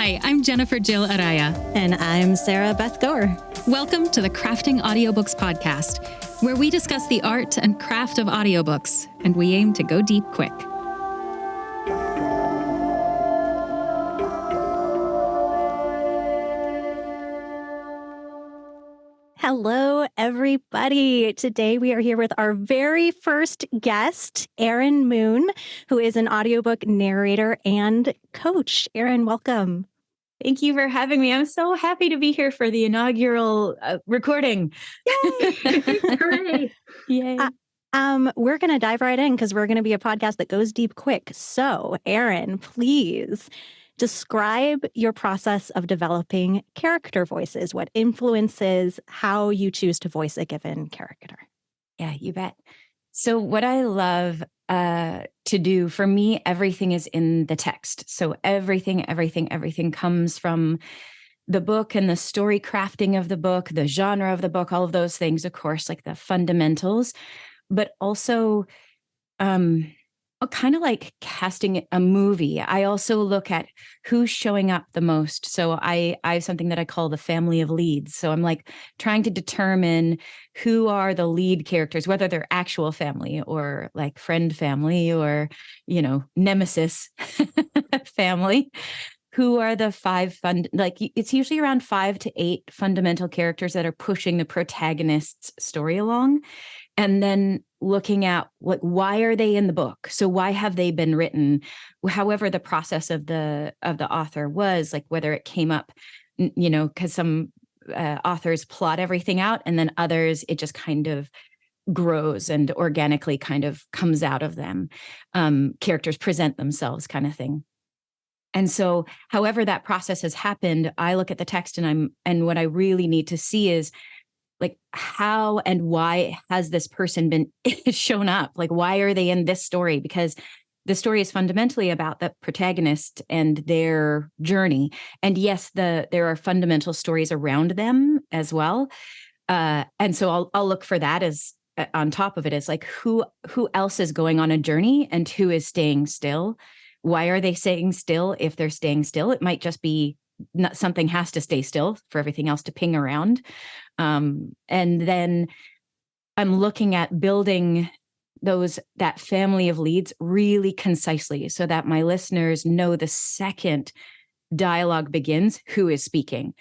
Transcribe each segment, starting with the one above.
Hi, I'm Jennifer Jill Araya. And I'm Sarah Beth Goer. Welcome to the Crafting Audiobooks podcast, where we discuss the art and craft of audiobooks, and we aim to go deep quick. Hello, everybody. Today we are here with our very first guest, Erin Moon, who is an audiobook narrator and coach. Erin, welcome. Thank you for having me. I'm so happy to be here for the inaugural recording. Yay! Hooray! Yay. We're going to dive right in because we're going to be a podcast that goes deep quick. So, Erin, please describe your process of developing character voices. What influences how you choose to voice a given character? Yeah, you bet. So what I love to do, for me, everything is in the text. So everything comes from the book and the story crafting of the book, the genre of the book, all of those things, of course, like the fundamentals, but also kind of like casting a movie. I also look at who's showing up the most. So I have something that I call the family of leads. So I'm like trying to determine who are the lead characters, whether they're actual family or like friend family or, nemesis family. Who are the it's usually around 5 to 8 fundamental characters that are pushing the protagonist's story along. And then looking at why are they in the book? So why have they been written? However, the process of the author was, like, whether it came up, because some authors plot everything out, and then others, it just kind of grows and organically kind of comes out of them. Characters present themselves, kind of thing. And so, however that process has happened, I look at the text and what I really need to see is, like, how and why has this person been shown up? Like, why are they in this story? Because the story is fundamentally about the protagonist and their journey. And yes, there are fundamental stories around them as well. And so I'll look for that as on top of it is like, who else is going on a journey and who is staying still? Why are they staying still? If they're staying still, it might just be something has to stay still for everything else to ping around. And then I'm looking at building that family of leads really concisely so that my listeners know the second dialogue begins, who is speaking,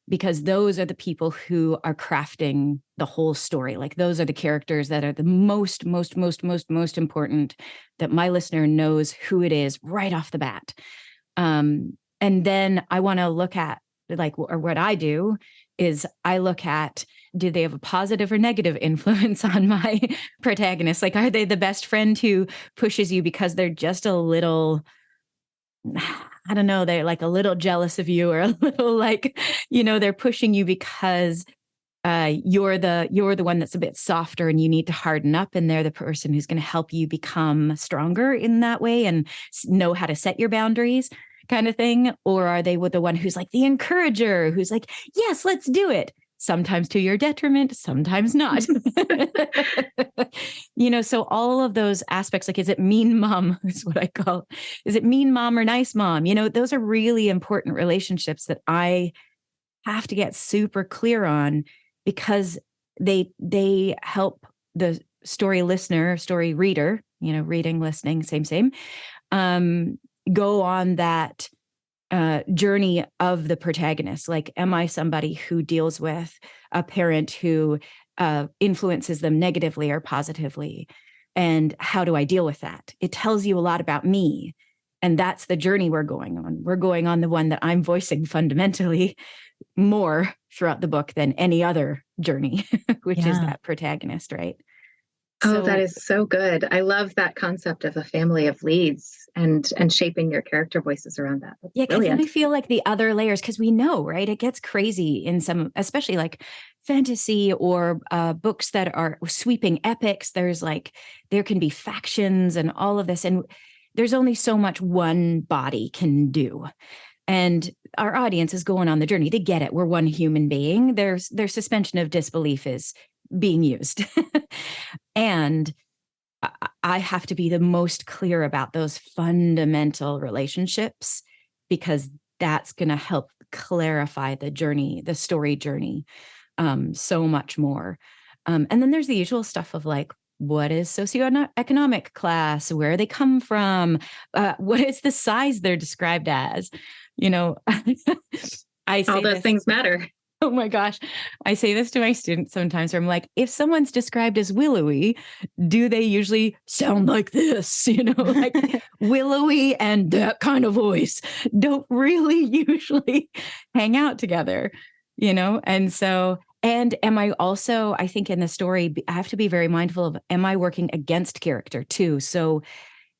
because those are the people who are crafting the whole story. Like, those are the characters that are the most important, that my listener knows who it is right off the bat. And then I want to look at, or what I do is I look at, do they have a positive or negative influence on my protagonist? Like, are they the best friend who pushes you because they're just a little, I don't know, they're like a little jealous of you, or a little they're pushing you because you're the one that's a bit softer and you need to harden up, and they're the person who's going to help you become stronger in that way and know how to set your boundaries, kind of thing? Or are they with the one who's like the encourager, who's like, yes, let's do it, sometimes to your detriment, sometimes not. So all of those aspects, like, is it mean mom is what I call it. Is it mean mom or nice mom? Those are really important relationships that I have to get super clear on, because they help the story listener, story reader, reading, listening, same, go on that journey of the protagonist. Like, am I somebody who deals with a parent who influences them negatively or positively? And how do I deal with that? It tells you a lot about me. And that's the journey we're going on. We're going on the one that I'm voicing fundamentally more throughout the book than any other journey, which is that protagonist, right? Oh, that is so good. I love that concept of a family of leads and shaping your character voices around that. That's because then I feel like the other layers, because we know, right, it gets crazy in some, especially like fantasy or books that are sweeping epics. There can be factions and all of this, and there's only so much one body can do. And our audience is going on the journey. They get it. We're one human being. Their suspension of disbelief is being used. And I have to be the most clear about those fundamental relationships, because that's going to help clarify the journey, the story journey, so much more. And then there's the usual stuff of like, what is socioeconomic class? Where they come from? What is the size they're described as? You know, I say All those things matter. Oh my gosh. I say this to my students sometimes where I'm like, if someone's described as willowy, do they usually sound like this? You know, like willowy and that kind of voice don't really usually hang out together, you know? And so, and am I also, I think in the story, I have to be very mindful of, am I working against character too? So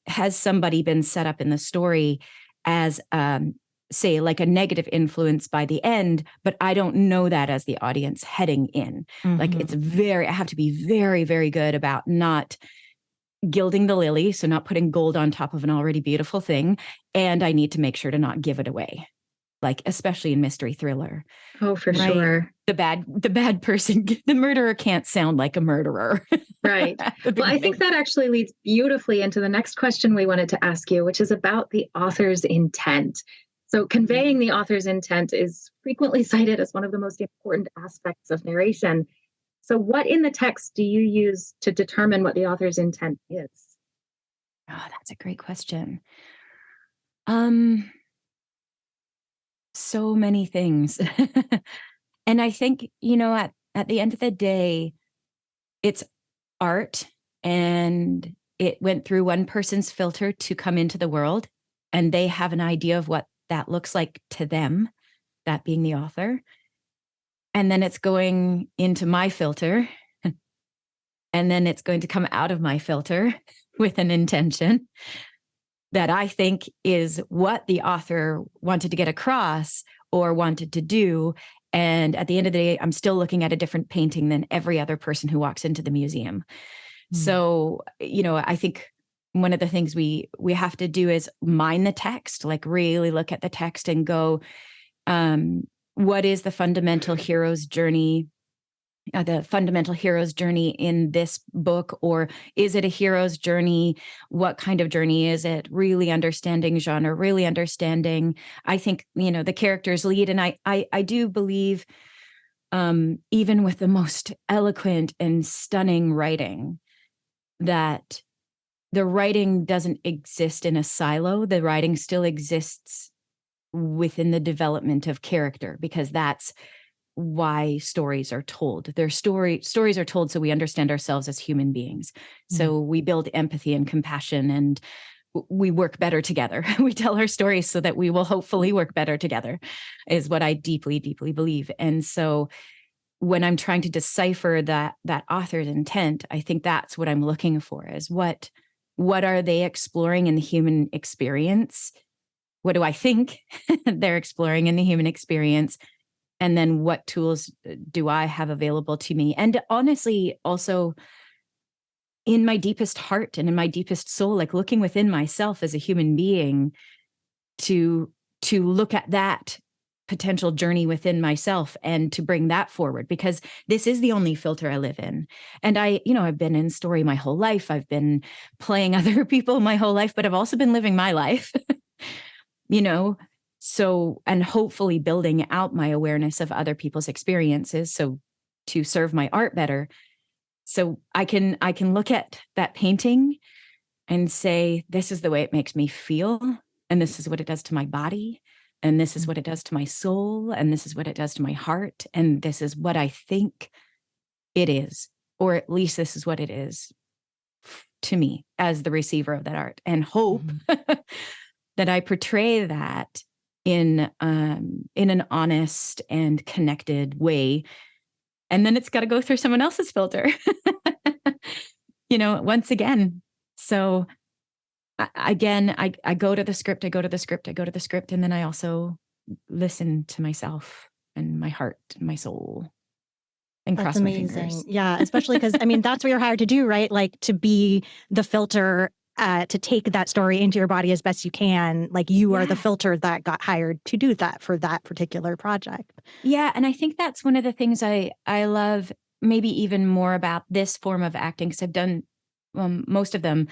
has somebody been set up in the story as, say, like a negative influence by the end, but I don't know that as the audience heading in. Like I have to be very, very good about not gilding the lily. So not putting gold on top of an already beautiful thing. And I need to make sure to not give it away. Like, especially in mystery thriller. Oh, for sure. The bad person, the murderer can't sound like a murderer. Right. Well, I think that actually leads beautifully into the next question we wanted to ask you, which is about the author's intent. So conveying the author's intent is frequently cited as one of the most important aspects of narration. So what in the text do you use to determine what the author's intent is? Oh, that's a great question. So many things. And I think, you know, at the end of the day, it's art, and it went through one person's filter to come into the world, and they have an idea of what that looks like to them, that being the author. And then it's going into my filter, and then it's going to come out of my filter with an intention that I think is what the author wanted to get across or wanted to do. And at the end of the day, I'm still looking at a different painting than every other person who walks into the museum. So, you know, I think one of the things we have to do is mine the text, like really look at the text and go, what is the fundamental hero's journey? The fundamental hero's journey in this book, or is it a hero's journey? What kind of journey is it? Really understanding genre, really understanding, I think, you know, the character's lead. And I do believe, even with the most eloquent and stunning writing, that the writing doesn't exist in a silo. The writing still exists within the development of character, because that's why stories are told. Stories are told so we understand ourselves as human beings. So we build empathy and compassion, and we work better together. We tell our stories so that we will hopefully work better together, is what I deeply, deeply believe. And so when I'm trying to decipher that author's intent, I think that's what I'm looking for, is what are they exploring in the human experience? What do I think they're exploring in the human experience? And then what tools do I have available to me? And honestly, also in my deepest heart and in my deepest soul, like looking within myself as a human being to look at that potential journey within myself and to bring that forward, because this is the only filter I live in. And I've been in story my whole life. I've been playing other people my whole life, but I've also been living my life, you know? So, and hopefully building out my awareness of other people's experiences, so to serve my art better. So I can look at that painting and say, this is the way it makes me feel. And this is what it does to my body. And this is what it does to my soul. And this is what it does to my heart. And this is what I think it is, or at least this is what it is to me as the receiver of that art, and hope that I portray that in an honest and connected way. And then it's got to go through someone else's filter, once again. So I go to the script, and then I also listen to myself and my heart and my soul and That's cross my amazing. fingers. Yeah, especially because, that's what you're hired to do, right? Like to be the filter, to take that story into your body as best you can. Like you are the filter that got hired to do that for that particular project. Yeah, and I think that's one of the things I love maybe even more about this form of acting, because I've done most of them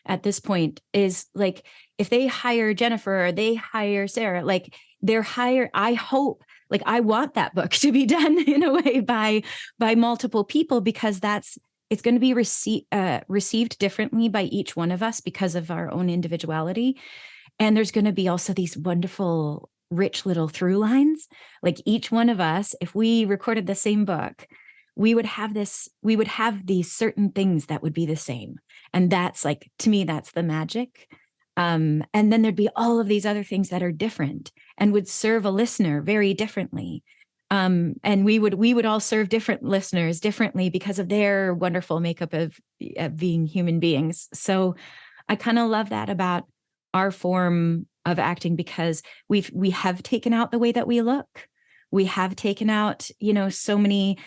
at this point, is like if they hire Jennifer or they hire Sarah, like they're higher. I hope, like, I want that book to be done in a way by multiple people, because it's going to be received differently by each one of us because of our own individuality. And there's going to be also these wonderful, rich little through lines. Like, each one of us, if we recorded the same book, we would have these certain things that would be the same. And that's, like, to me, that's the magic. And then there'd be all of these other things that are different and would serve a listener very differently. And we would all serve different listeners differently because of their wonderful makeup of being human beings. So I kind of love that about our form of acting, because we have taken out the way that we look. We have taken out, so many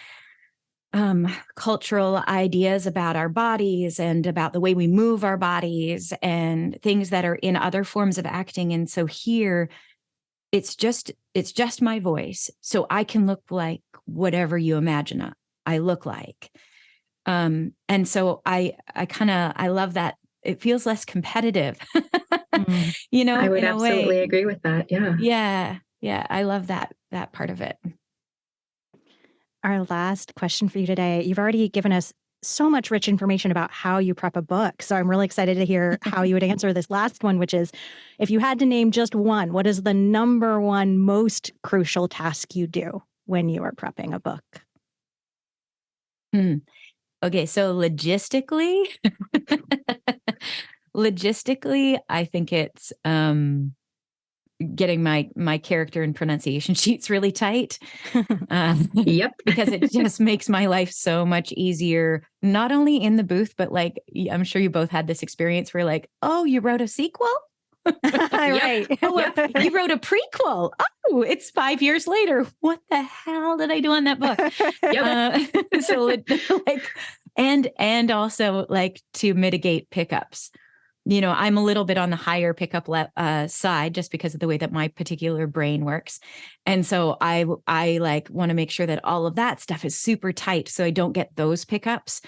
cultural ideas about our bodies and about the way we move our bodies and things that are in other forms of acting. And so here it's just my voice. So I can look like whatever you imagine I look like. And so I love that. It feels less competitive, I would absolutely agree with that. Yeah. Yeah. I love that part of it. Our last question for you today. You've already given us so much rich information about how you prep a book. So I'm really excited to hear how you would answer this last one, which is, if you had to name just one, what is the number one most crucial task you do when you are prepping a book? Okay, so logistically, I think it's getting my character and pronunciation sheets really tight. Yep. Because it just makes my life so much easier, not only in the booth, but, like, I'm sure you both had this experience where, like, oh, you wrote a sequel? Right. You wrote a prequel. Oh, it's 5 years later. What the hell did I do on that book? So like, and also, like, to mitigate pickups. I'm a little bit on the higher pickup side just because of the way that my particular brain works. And so I like want to make sure that all of that stuff is super tight so I don't get those pickups.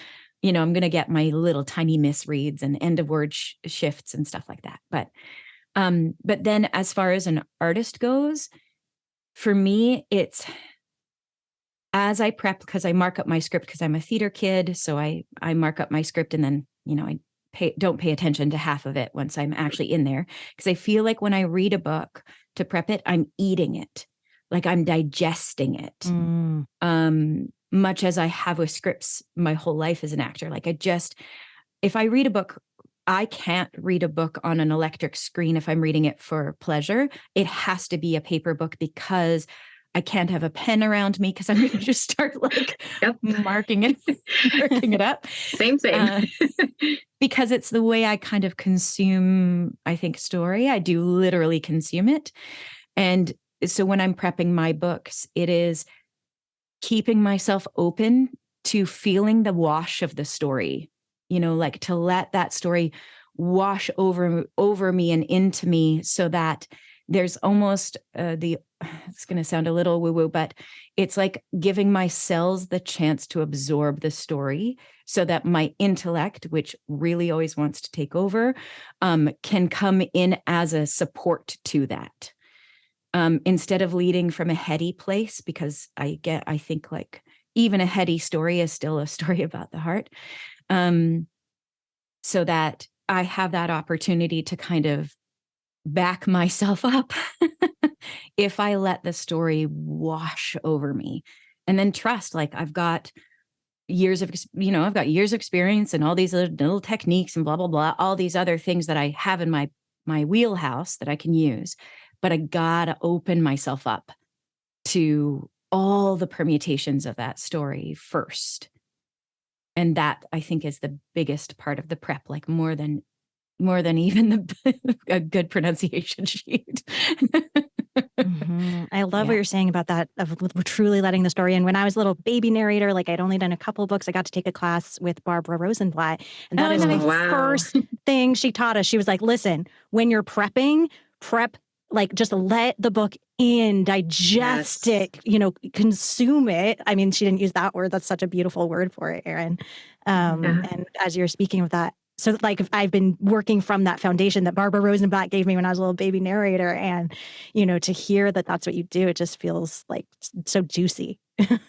I'm going to get my little tiny misreads and end of word shifts and stuff like that. But then as far as an artist goes, for me, it's as I prep, because I mark up my script because I'm a theater kid. So I mark up my script, and then, I don't pay attention to half of it once I'm actually in there, because I feel like when I read a book to prep it, I'm eating it, like I'm digesting it. Much as I have with scripts my whole life as an actor. Like, if I read a book, I can't read a book on an electric screen if I'm reading it for pleasure. It has to be a paper book, because I can't have a pen around me, because I'm going to just start, like, marking it up. Same. Because it's the way I kind of consume, I think, story. I do literally consume it. And so when I'm prepping my books, it is keeping myself open to feeling the wash of the story, like to let that story wash over me and into me, so that there's almost it's going to sound a little woo-woo, but it's like giving my cells the chance to absorb the story, so that my intellect, which really always wants to take over, can come in as a support to that. Instead of leading from a heady place, because I think, like, even a heady story is still a story about the heart. So that I have that opportunity to kind of back myself up if I let the story wash over me, and then trust, like, I've got years of experience and all these little techniques and blah, blah, blah, all these other things that I have in my wheelhouse that I can use, but I gotta open myself up to all the permutations of that story first. And that, I think, is the biggest part of the prep, like more than even a good pronunciation sheet. I love what you're saying about that, of truly letting the story in. When I was a little baby narrator, like, I'd only done a couple books, I got to take a class with Barbara Rosenblatt. And that is the first thing she taught us. She was like, listen, when you're prep, like, just let the book in, digest it, consume it. I mean, she didn't use that word. That's such a beautiful word for it, Erin. And as you're speaking of that, So like if I've been working from that foundation that Barbara Rosenblatt gave me when I was a little baby narrator, and, to hear that that's what you do, it just feels like so juicy.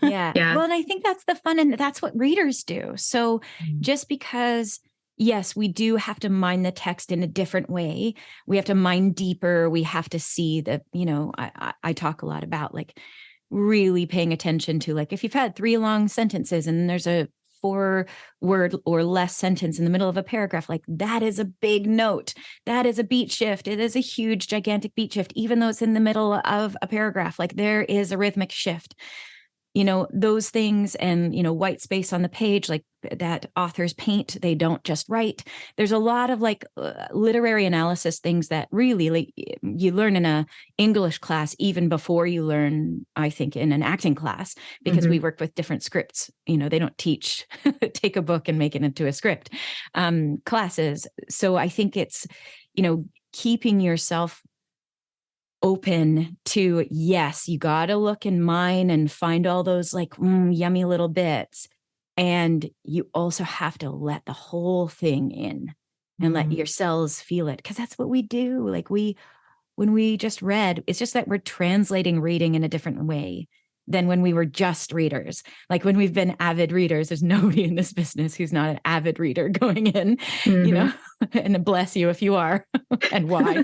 Yeah. Yeah. Well, and I think that's the fun, and that's what readers do. So just because, yes, we do have to mine the text in a different way. We have to mine deeper. We have to see that, I talk a lot about like really paying attention to, like, if you've had 3 long sentences and there's a 4-word or less sentence in the middle of a paragraph, like that is a big note. That is a beat shift. It is a huge, gigantic beat shift, even though it's in the middle of a paragraph. Like there is a rhythmic shift. Those things, and, white space on the page, like that authors paint, they don't just write. There's a lot of like literary analysis things that really like you learn in a English class, even before you learn, I think, in an acting class, because we work with different scripts. They don't teach, take a book and make it into a script classes. So I think it's, keeping yourself open to, yes, you got to look in mine and find all those like yummy little bits. And you also have to let the whole thing in and let your cells feel it. Cause that's what we do. Like when we just read, it's just that we're translating reading in a different way than when we were just readers. Like when we've been avid readers, there's nobody in this business who's not an avid reader going in, and bless you if you are and why.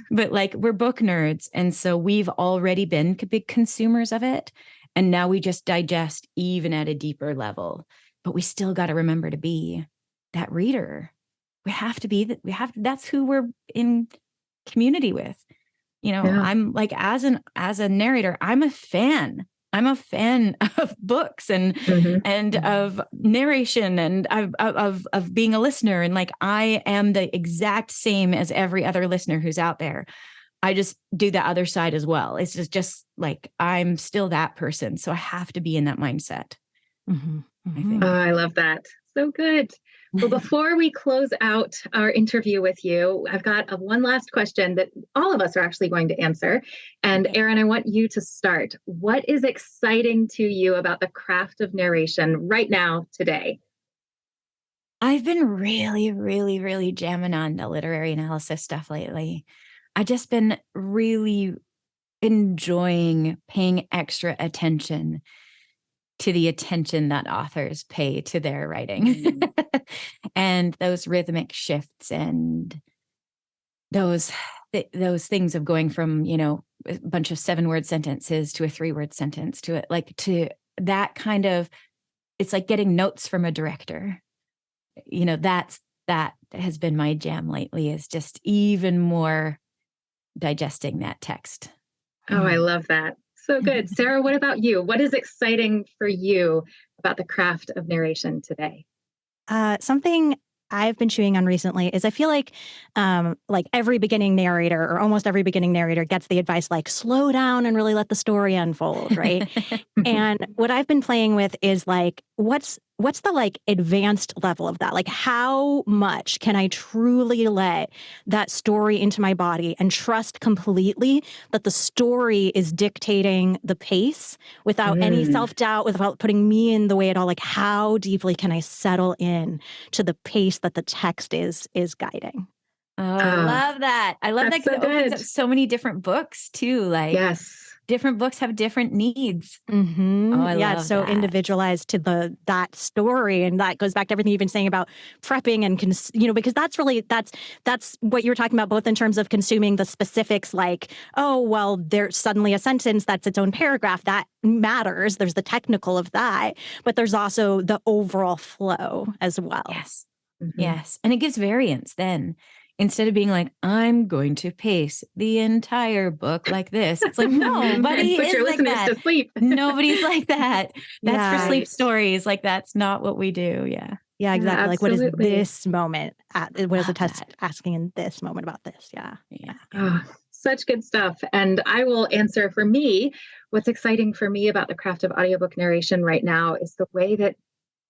But like we're book nerds. And so we've already been big consumers of it. And now we just digest even at a deeper level, but we still got to remember to be that reader. We have to be that. That's who we're in community with. I'm like, as a narrator, I'm a fan. I'm a fan of books and of narration and of being a listener. And like, I am the exact same as every other listener who's out there. I just do the other side as well. It's just like, I'm still that person. So I have to be in that mindset. I think. Oh, I love that. So good. Well, before we close out our interview with you, I've got one last question that all of us are actually going to answer. And Erin, I want you to start. What is exciting to you about the craft of narration right now, today? I've been really, really, really jamming on the literary analysis stuff lately. I've just been really enjoying paying extra attention to the attention that authors pay to their writing and those rhythmic shifts and those things of going from, a bunch of 7-word sentences to a 3-word sentence to it, like to that kind of, it's like getting notes from a director. That has been my jam lately, is just even more digesting that text. Oh, I love that. So good. Sarah, what about you? What is exciting for you about the craft of narration today? Something I've been chewing on recently is I feel like every beginning narrator, or almost every beginning narrator, gets the advice like slow down and really let the story unfold, right? And what I've been playing with is like, what's the like advanced level of that? Like, how much can I truly let that story into my body and trust completely that the story is dictating the pace without any self-doubt, without putting me in the way at all? Like, how deeply can I settle in to the pace that the text is guiding? Oh, I love that. I love that because it opens up so many different books too. Like, different books have different needs. Oh, I love it's so that. individualized to that story, and that goes back to everything you've been saying about prepping and because that's really that's what you were talking about, both in terms of consuming the specifics, like, oh well, there's suddenly a sentence that's its own paragraph that matters. There's the technical of that, but there's also the overall flow as well. Yes, and it gives variance then. Instead of being like, I'm going to pace the entire book like this. It's like, nobody put is your like listeners that. to sleep. Nobody's like that. That's for sleep stories. Like, that's not what we do. Yeah. Yeah, exactly. Like, what is Absolutely. this moment? What is the text asking in this moment about this? Yeah. Oh, such good stuff. And I will answer for me. What's exciting for me about the craft of audiobook narration right now is the way that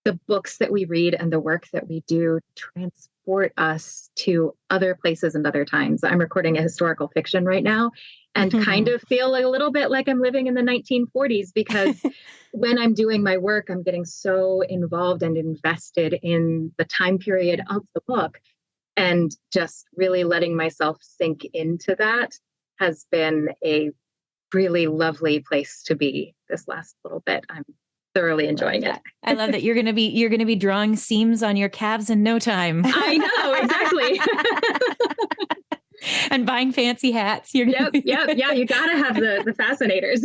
the books that we read and the work that we do transform transport us to other places and other times. I'm recording a historical fiction right now and kind of feel a little bit like I'm living in the 1940s because when I'm doing my work, I'm getting so involved and invested in the time period of the book. And just really letting myself sink into that has been a really lovely place to be this last little bit. I'm thoroughly enjoying it. I love that you're going to be drawing seams on your calves in no time. I know, exactly. And buying fancy hats. Yep. Yeah, you got to have the fascinators.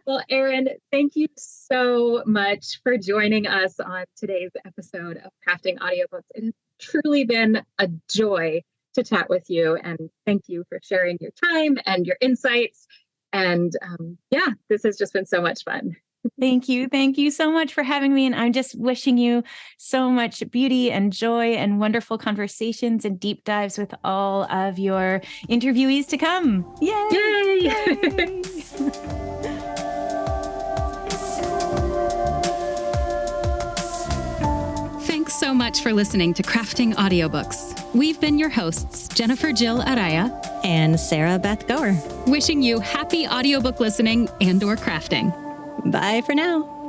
Well, Erin, thank you so much for joining us on today's episode of Crafting Audiobooks. It has truly been a joy to chat with you. And thank you for sharing your time and your insights. And this has just been so much fun. Thank you. Thank you so much for having me. And I'm just wishing you so much beauty and joy and wonderful conversations and deep dives with all of your interviewees to come. Yay! Yay! Thanks so much for listening to Crafting Audiobooks. We've been your hosts, Jennifer Jill Araya and Sarah Beth Goer. wishing you happy audiobook listening and/or crafting. Bye for now.